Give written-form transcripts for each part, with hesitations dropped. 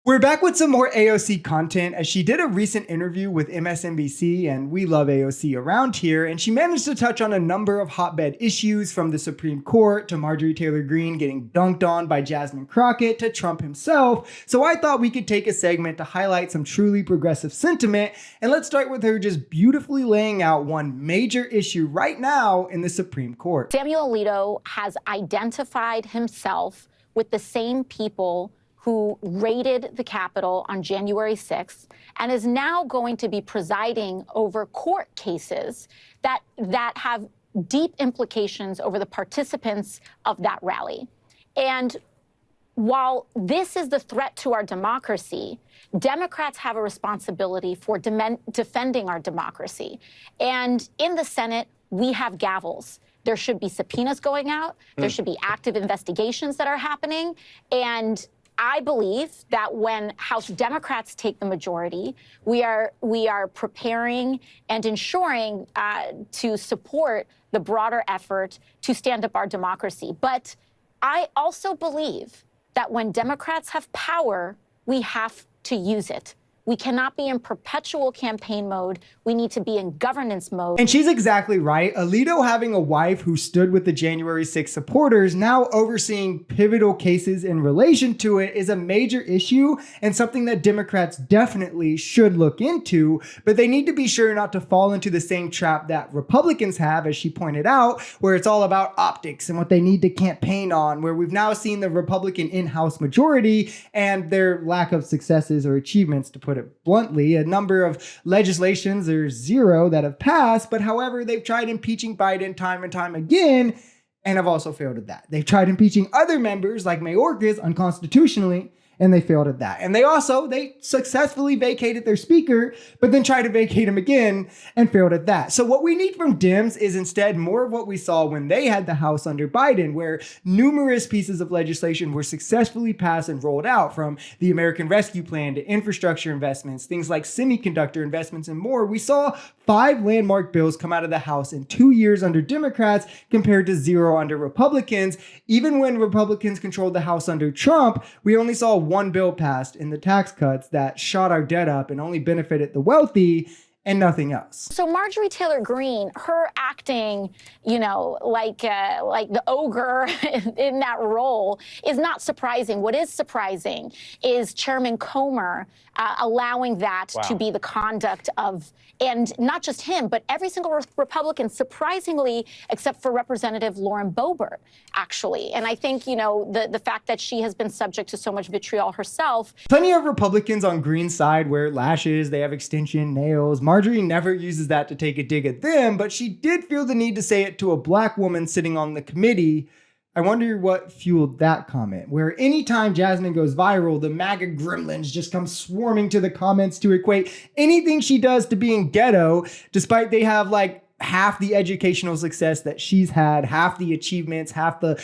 We're back with some more AOC content as she did a recent interview with MSNBC, and we love AOC around here, and she managed to touch on a number of hotbed issues from the Supreme Court to Marjorie Taylor Greene getting dunked on by Jasmine Crockett to Trump himself. So I thought we could take a segment to highlight some truly progressive sentiment, and let's start with her just beautifully laying out one major issue right now in the Supreme Court. Samuel Alito has identified himself with the same people who raided the Capitol on January 6th and is now going to be presiding over court cases that have deep implications over the participants of that rally. And while this is the threat to our democracy, Democrats have a responsibility for defending our democracy. And in the Senate, we have gavels. There should be subpoenas going out. There should be active investigations that are happening. And I believe that when House Democrats take the majority, we are preparing and ensuring to support the broader effort to stand up our democracy. But I also believe that when Democrats have power, we have to use it. We cannot be in perpetual campaign mode. We need to be in governance mode. And she's exactly right. Alito having a wife who stood with the January 6th supporters, now overseeing pivotal cases in relation to it, is a major issue and something that Democrats definitely should look into. But they need to be sure not to fall into the same trap that Republicans have, as she pointed out, where it's all about optics and what they need to campaign on, where we've now seen the Republican in-house majority and their lack of successes or achievements, to put it bluntly. A number of legislations, there's zero that have passed, but however, they've tried impeaching Biden time and time again and have also failed at that. They've tried impeaching other members like Mayorkas unconstitutionally, and they failed at that. And they successfully vacated their speaker, but then tried to vacate him again and failed at that. So what we need from Dems is instead more of what we saw when they had the House under Biden, where numerous pieces of legislation were successfully passed and rolled out, from the American Rescue Plan to infrastructure investments, things like semiconductor investments and more. We saw 5 landmark bills come out of the House in 2 years under Democrats compared to 0 under Republicans. Even when Republicans controlled the House under Trump, we only saw 1 bill passed in the tax cuts that shot our debt up and only benefited the wealthy, and nothing else. So Marjorie Taylor Greene, her acting, like the ogre in that role is not surprising. What is surprising is Chairman Comer allowing that to be the conduct of, and not just him, but every single Republican, surprisingly, except for Representative Lauren Boebert, actually. And I think, the fact that she has been subject to so much vitriol herself. Plenty of Republicans on Greene's side wear lashes, they have extension nails. Marjorie never uses that to take a dig at them, but she did feel the need to say it to a black woman sitting on the committee. I wonder what fueled that comment, where anytime Jasmine goes viral, the MAGA gremlins just come swarming to the comments to equate anything she does to being ghetto, despite they have like half the educational success that she's had, half the achievements,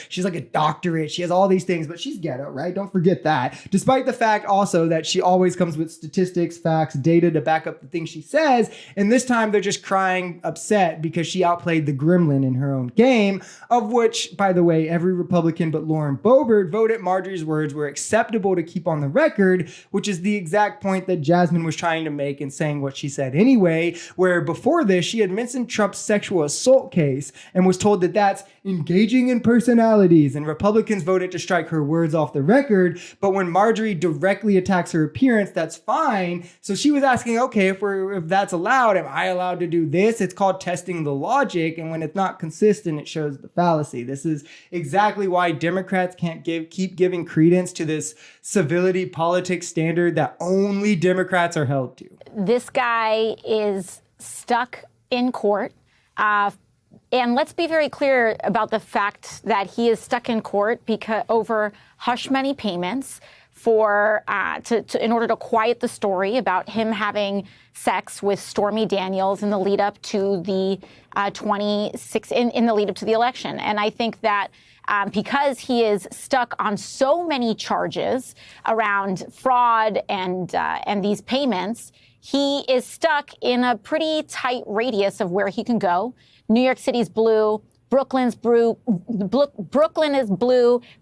she's like a doctorate, she has all these things, but she's ghetto, right? Don't forget that. Despite the fact also that she always comes with statistics, facts, data to back up the things she says. And this time they're just crying upset because she outplayed the gremlin in her own game, of which, by the way, every Republican but Lauren Boebert voted Marjorie's words were acceptable to keep on the record, which is the exact point that Jasmine was trying to make in saying what she said anyway, where before this, she had mentioned Trump's sexual assault case and was told that that's engaging in personalities, and Republicans voted to strike her words off the record. But when Marjorie directly attacks her appearance, that's fine. So she was asking, okay, if that's allowed, am I allowed to do this? It's called testing the logic, and when it's not consistent, it shows the fallacy. This is exactly why Democrats can't keep giving credence to this civility politics standard that only Democrats are held to. This guy is stuck in court. And let's be very clear about the fact that he is stuck in court over hush money payments in order to quiet the story about him having sex with Stormy Daniels in the lead up to the in the lead up to the election. And I think that because he is stuck on so many charges around fraud and these payments, he is stuck in a pretty tight radius of where he can go. New York City's blue. Brooklyn is blue,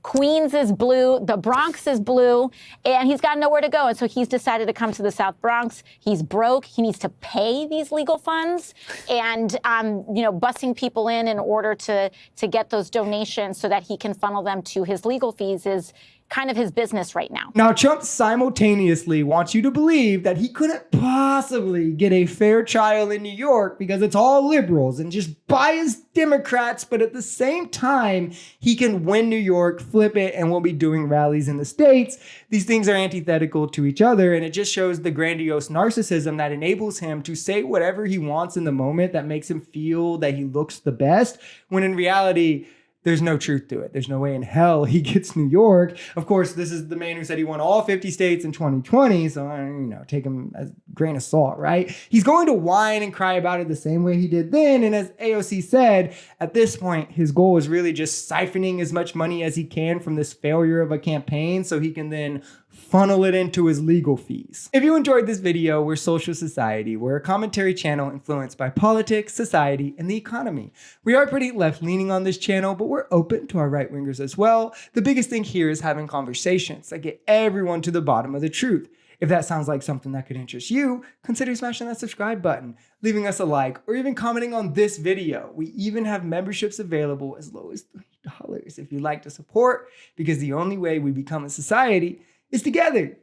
Queens is blue, the Bronx is blue, and he's got nowhere to go. And so he's decided to come to the South Bronx. He's broke. He needs to pay these legal funds and, bussing people in order to get those donations so that he can funnel them to his legal fees is kind of his business right now. Now, Trump simultaneously wants you to believe that he couldn't possibly get a fair trial in New York because it's all liberals and just biased Democrats, but at the same time, he can win New York, flip it, and will be doing rallies in the states. These things are antithetical to each other, and it just shows the grandiose narcissism that enables him to say whatever he wants in the moment that makes him feel that he looks the best, when in reality, there's no truth to it. There's no way in hell he gets New York. Of course, this is the man who said he won all 50 states in 2020. So, take him as a grain of salt, right? He's going to whine and cry about it the same way he did then. And as AOC said, at this point, his goal is really just siphoning as much money as he can from this failure of a campaign so he can then funnel it into his legal fees. If you enjoyed this video, we're Social Society. We're a commentary channel influenced by politics, society, and the economy. We are pretty left-leaning on this channel, but we're open to our right-wingers as well. The biggest thing here is having conversations that get everyone to the bottom of the truth. If that sounds like something that could interest you, consider smashing that subscribe button, leaving us a like, or even commenting on this video. We even have memberships available as low as $3 if you'd like to support, because the only way we become a society is together.